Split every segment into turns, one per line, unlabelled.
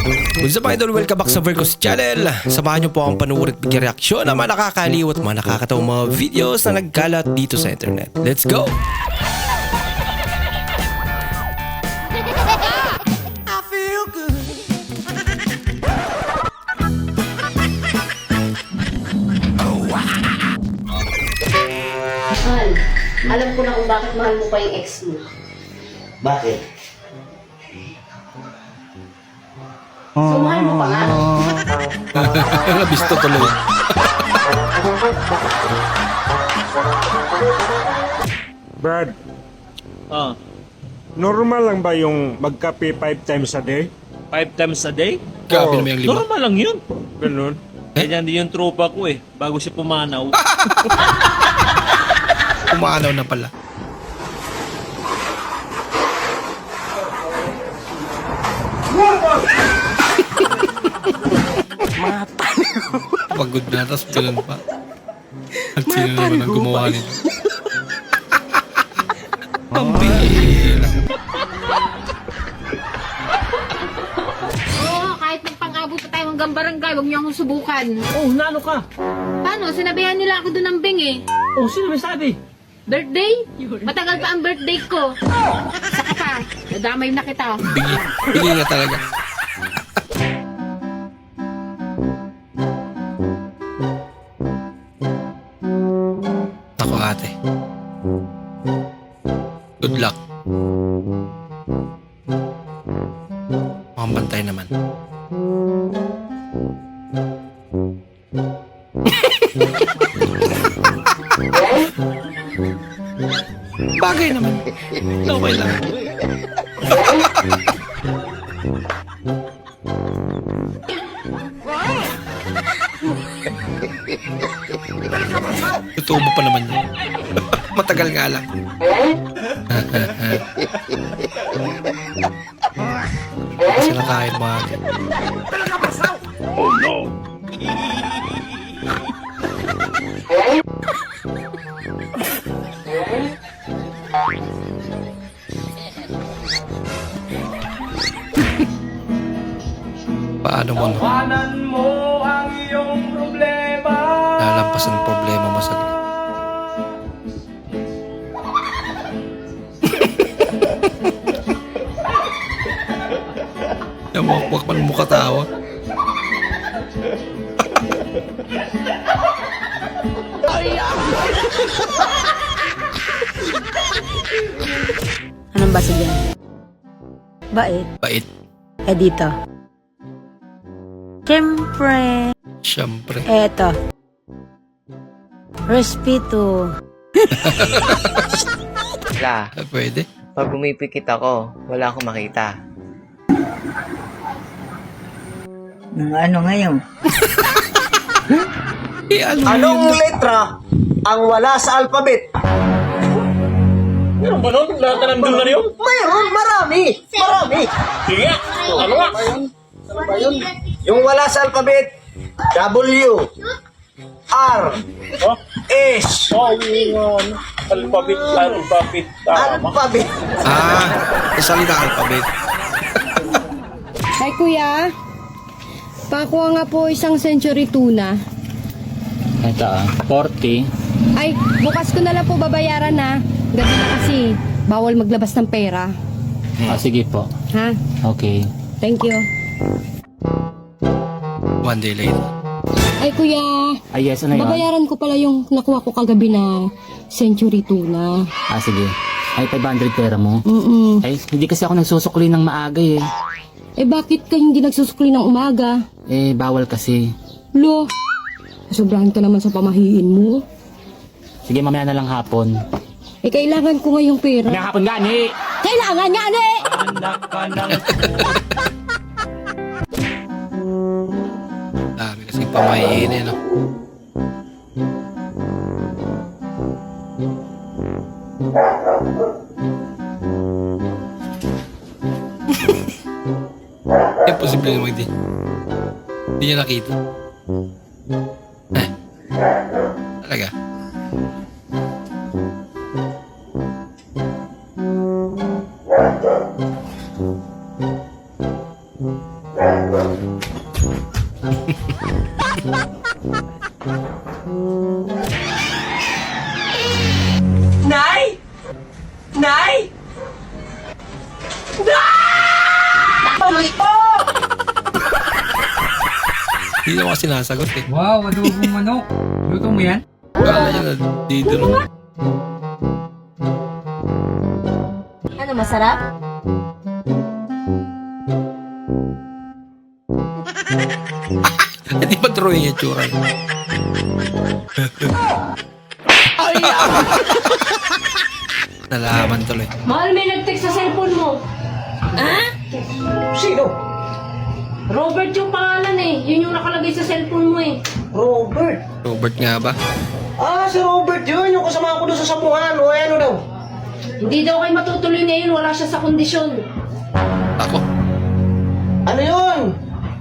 What's up idol? Welcome back sa Vercos Channel. Samahan niyo po akong panuorin at bigyan reaksyon ng mga nakakaliw at mga nakakatawang mga videos na nagkalat dito sa internet. Let's go!
I feel good.
Mahal, alam ko na kung bakit mahal mo pa yung ex mo.
Bakit?
So, mahal mo pa nga?
Nabisto tuloy.
Brad,
Ah,
normal lang ba yung magkape 5 times a day?
5 times a day?
Grabe naman yung lima.
Normal lang yun.
Ganun.
Ganyan din yung tropa ko eh, bago siya pumanaw.
Umanaw na pala. Pagod na, tapos ganun pa. At sino naman ang gumawa nito? Ang bihira.
Oo, kahit magpang-abot pa tayo hanggang barangay, huwag niyo akong subukan.
Oh, nalo ka.
Paano? Sinabihan nila ako doon ng Bing eh.
Oh, sino may sabi?
Birthday? Matagal pa ang birthday ko. Saka pa, nadamay na kita.
Bingi. Bingi na talaga. Ako ate. Good luck. Makambantay naman. Bagay naman. Okay lang. Totoo mo pa naman yun. Matagal nga lang. Kasi nakain mo akin. Paano mo no?
mo ang iyong problema.
Lalampas ang problema mo saglit. Yung wakwak man mukha tawa.
Anong basa dyan? Bait.
Bait.
Eh dito. Siyempre.
Siyempre.
Eto. Respeto.
Wala.
Pwede.
Pag pumipikit ako, wala akong makita.
Ano ngayon?
Anong
letra ang wala sa alphabet?
Meron ba nun? Lahat na nandun na yun?
Mayroon, marami.
Sige nga. Ano nga?
Yung wala sa alphabet, W, R,
Oh?
S,
Oh, yung alphabet. Tama.
alphabet.
Salita alphabet.
Hi kuya, pakuha nga po isang century tuna.
Ito 40.
Ay, bukas ko na lang po babayaran na. Gabi na kasi, bawal maglabas ng pera.
Sige po.
Ha?
Okay.
Thank you.
One day later.
Ay kuya,
Yes, ano yun?
babayaran ko pala yung nakuha ko kagabi na century tuna.
Sige. Ay, 500 pera mo. Ay, hindi kasi ako nagsusukli ng maaga eh.
Eh bakit ka hindi nagsusukli ng umaga?
Bawal kasi.
Lo, sobrahan ka naman sa pamahiin mo.
Sige, mamaya na lang hapon.
Eh kailangan ko ngayong pera.
Mamaya hapon gani!
Kailangan nga ne!
Anak ka ng...
Dami kasing pamahiin eh, no? Imposible naman hindi. Hindi niya nakita. Talaga.
Nay! Nay!
Hindi naman kasi sinasagot eh.
Wow, adobong manok. Luto mo yan?
Kala niya na dito lang.
Ano, masarap?
Hindi pa drawing yung tsura. Nalaman tuloy.
Mahal, may nag-text sa cellphone mo.
Sino?
Robert yung pangalan eh. Yun yung nakalagay sa cellphone mo eh.
Robert.
Robert nga ba?
Ah, si Robert yun. Yung kasama ko doon sa sapuhan. O ano daw?
Hindi daw kayo matutuloy ngayon. Wala siya sa kondisyon.
Ako?
Ano yun?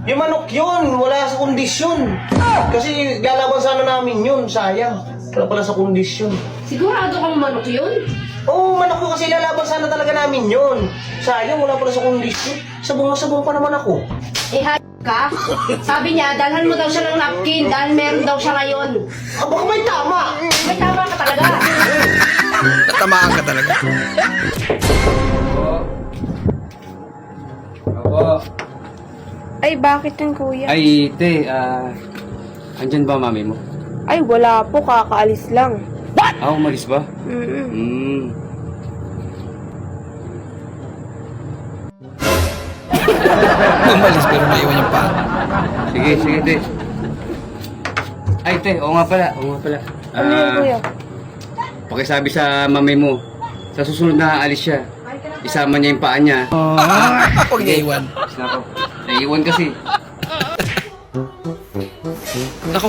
Yung manok yun. Wala sa kondisyon. Kasi lalaban sana namin yun. Sayang. Wala pala sa kondisyon.
Sigurado kang manok yun?
Oo, manok ko kasi lalaban sana talaga namin yun. Sayang, wala pala sa kondisyon. Sabong pa naman ako.
Eh, ka? Sabi niya, dalhan mo daw siya ng napkin dahil meron daw siya ngayon.
Ah, baka may tama.
May tama ka talaga.
Natamaan ka talaga.
Ay, bakit yun, kuya?
Ay, te, andyan ba mami mo?
Ay, wala po. Kakaalis lang.
Umalis ba?
Umalis pero naiwan yung pa.
Sige, te. Ay, te, oo nga pala.
Ano yun, kuya?
Pakisabi sa mami mo, sa susunod na aalis siya, isama niya yung paa niya.
Huwag niya iwan.
Nako, naiiwan kasi.
Nako.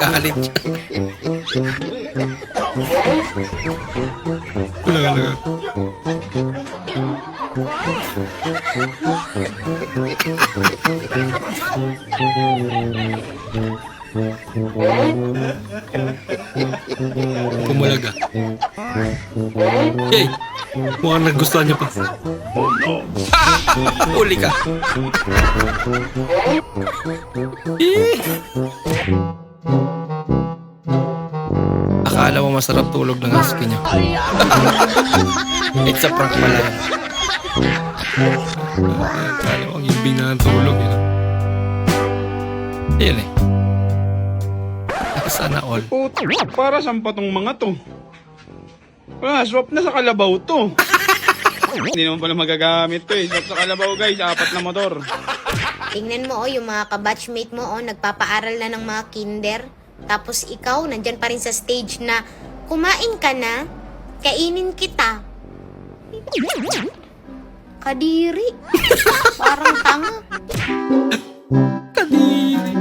Galit siya. Wala. Pumulaga. Yay! Mukhang nagustuhan niya pa. Uli ka. Akala mo masarap tulog ng husky niya. It's a prank pala yan. Akala mo ang ibig na tulog yun. Yun eh. Sana all.
Para saan pa tong mga to? Wala, swap na sa kalabaw to. Hindi naman pala magagamit to eh. Swap sa kalabaw guys, 4 na motor.
Tingnan mo, yung mga kabatchmate mo, nagpapaaral na ng mga kinder. Tapos ikaw, nandyan pa rin sa stage na, kumain ka na, kainin kita. Kadiri. Parang tanga.
Kadiri.